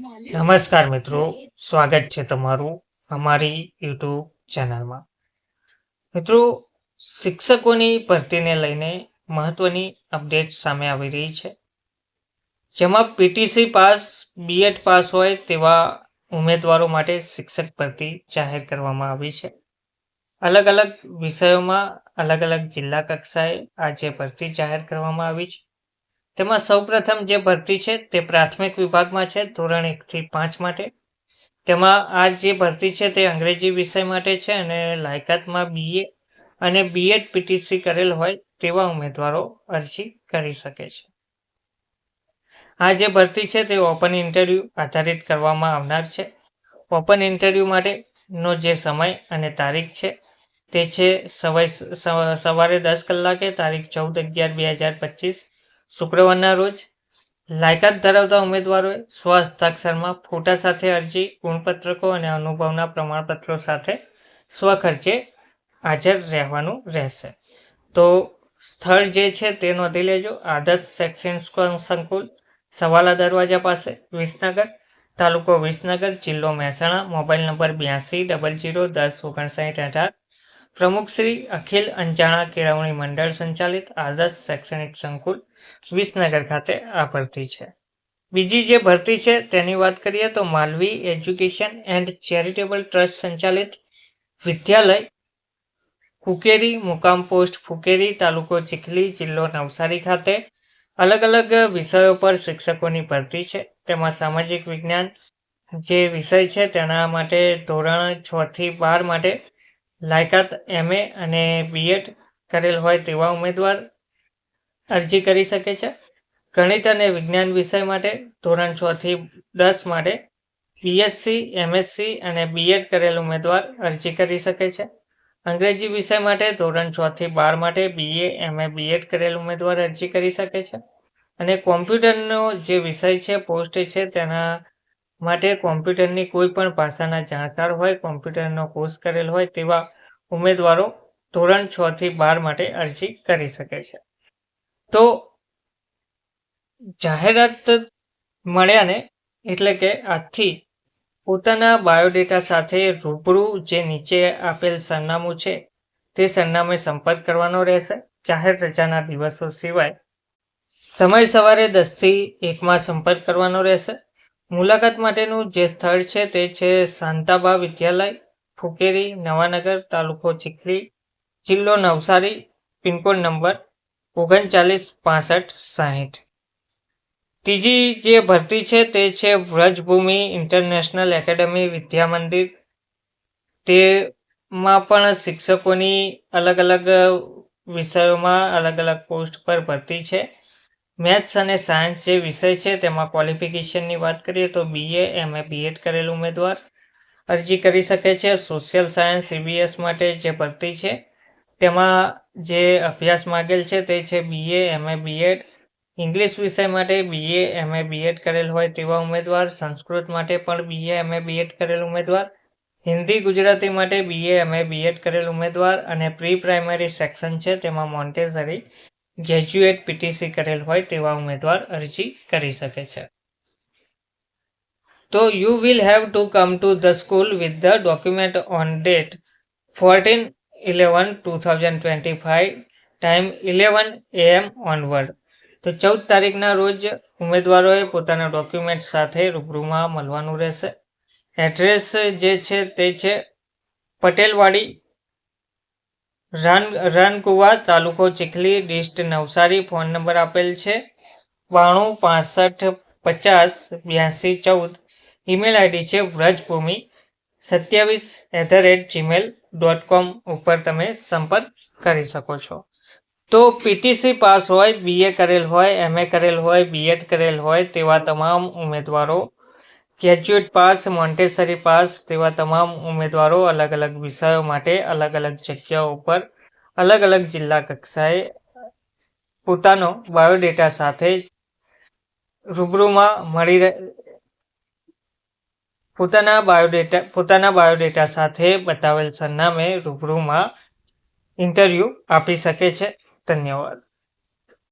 નમસ્કાર મિત્રો, સ્વાગત છે તમારું અમારી યુટ્યુબ ચેનલમાં. મિત્રો, શિક્ષકોની ભરતીને લઈને મહત્વની અપડેટ સામે આવી રહી છે, જેમાં પીટીસી પાસ, બીએડ પાસ હોય તેવા ઉમેદવારો માટે શિક્ષક ભરતી જાહેર કરવામાં આવી છે. અલગ અલગ વિષયોમાં અલગ અલગ જિલ્લા કક્ષાએ આ જે ભરતી જાહેર કરવામાં આવી છે, તેમાં સૌપ્રથમ જે ભરતી છે તે પ્રાથમિક વિભાગમાં છે, ધોરણ 1 થી 5 માટે. તેમાં આ જે ભરતી છે તે અંગ્રેજી વિષય માટે છે અને લાયકાતમાં બીએ અને બીએડ પીટીસી કરેલ હોય તેવા ઉમેદવારો અરજી કરી શકે છે. આ જે ભરતી છે તે ઓપન ઇન્ટરવ્યૂ આધારિત કરવામાં આવનાર છે. ઓપન ઇન્ટરવ્યૂ માટેનો જે સમય અને તારીખ છે તે છે સવારે 10 કલાકે, તારીખ 14/11/2025 શુક્રવારના રોજ. લાયકાત ધરાવતા ઉમેદવારોએ સ્વહસ્તાક્ષરમાં ફોટા સાથે અરજી, ગુણપત્રકો અને અનુભવના પ્રમાણપત્રો સાથે સ્વખર્ચે હાજર રહેવાનું રહેશે. તો સ્થળ જે છે તે નોંધી લેજો: આદર્શ શૈક્ષણિક સંકુલ, સવાલા દરવાજા પાસે, વિસનગર, તાલુકો વિસનગર, જિલ્લો મહેસાણા. Mobile number 8200105918. પ્રમુખ શ્રી અખિલ અંજાણા કેળવણી મંડળ સંચાલિત આદર્શ શૈક્ષણિક સંકુલ, વિસનગર ખાતે આ ભરતી છે. બીજી જે ભરતી છે તેની વાત કરીએ તો માલવી એજ્યુકેશન એન્ડ ચેરિટેબલ ટ્રસ્ટ સંચાલિત વિદ્યાલય ફુકેરી, મુકામ પોસ્ટ ફુકેરી, તાલુકો ચીખલી, જિલ્લો નવસારી ખાતે અલગ અલગ વિષયો પર શિક્ષકોની ભરતી છે. તેમાં સામાજિક વિજ્ઞાન જે વિષય છે તેના માટે ધોરણ 6 થી 12 માટે લાયકાત MA અને બીએડ કરેલ હોય તેવા ઉમેદવાર અરજી કરી શકે છે. ગણિત અને વિજ્ઞાન વિષય માટે ધોરણ 6 થી 10 માટે બીએસસી, MSc અને બીએડ કરેલ ઉમેદવાર અરજી કરી શકે છે. અંગ્રેજી વિષય માટે ધોરણ 6 થી 12 માટે BA, MA, બીએડ કરેલ ઉમેદવાર અરજી કરી શકે છે. અને કોમ્પ્યુટરનો જે વિષય છે, પોસ્ટ છે, તેના માટે કોમ્પ્યુટરની કોઈ પણ ભાષાના જાણકાર હોય, કોમ્પ્યુટરનો કોર્સ કરેલ હોય તેવા ઉમેદવારો ધોરણ 6 થી 12 માટે અરજી કરી શકે છે. તો જાહેરાત મળ્યાને એટલે કે આજથી પોતાના બાયોડેટા સાથે રૂબરૂ જે નીચે આપેલ સરનામું છે તે સરનામે સંપર્ક કરવાનો રહેશે. જાહેર રજાના દિવસો સિવાય સમય સવારે 10 થી 1 સંપર્ક કરવાનો રહેશે. મુલાકાત માટેનું જે સ્થળ છે તે છે શાંતાબા વિદ્યાલય, ફુકેરી, નવાનગર, તાલુકો ચીખલી, જિલ્લો નવસારી, પિનકોડ નંબર 396560. ત્રીજી જે ભરતી છે તે છે વ્રજભૂમિ ઇન્ટરનેશનલ એકેડમી વિદ્યા મંદિર. તેમાં પણ શિક્ષકોની અલગ અલગ વિષયોમાં અલગ અલગ પોસ્ટ પર ભરતી છે. મેથ્સ અને સાયન્સ જે વિષય છે તેમાં ક્વોલિફિકેશનની વાત કરીએ તો BA, MA, બીએડ કરેલ ઉમેદવાર અરજી કરી શકે છે. સોશિયલ સાયન્સ CBS માટે જે ભરતી છે તેમાં જે અભ્યાસ માગેલ છે તે છે BA, MA, બીએડ. ઇંગ્લિશ વિષય માટે BA, MA, બીએડ કરેલ હોય તેવા ઉમેદવાર. સંસ્કૃત માટે પણ BA, MA, બીએડ કરેલ ઉમેદવાર. હિન્દી ગુજરાતી માટે BA, MA, બીએડ કરેલ ઉમેદવાર. અને પ્રી પ્રાઇમરી સેક્શન છે તેમાં મોન્ટેસરી ગ્રેજ્યુએટ પીટીસી કરેલ હોય તેવા ઉમેદવાર અરજી કરી શકે છે. તો you will have to come to the school with the document on date 14/11/2025, time 11 AM onward. તો 14 તારીખના રોજ ઉમેદવારોએ પોતાના ડોક્યુમેન્ટ સાથે રૂબરૂમાં મળવાનું રહેશે. એડ્રેસ જે છે તે છે પટેલવાડી, રાનકુવા, તાલુકો Chikhli, district Navsari. Phone number આપેલ છે 9265508214. ઈમેલ આઈડી છે vrajbhumi27@gmail.com ઉપર તમે સંપર્ક કરી શકો છો. તો પીટીસી પાસ હોય, BA કરેલ હોય, MA કરેલ હોય, બીએડ કરેલ હોય તેવા તમામ ઉમેદવારો, ગ્રેજ્યુએટ પાસ, મોન્ટેસરી પાસ તેવા તમામ ઉમેદવારો અલગ અલગ વિષયો માટે અલગ અલગ જગ્યાઓ પર અલગ અલગ જિલ્લા કક્ષાએ પોતાનો બાયોડેટા સાથે રૂબરૂમાં પોતાના બાયોડેટા સાથે બતાવેલ સરનામે રૂબરૂમાં ઇન્ટરવ્યૂ આપી શકે છે. ધન્યવાદ.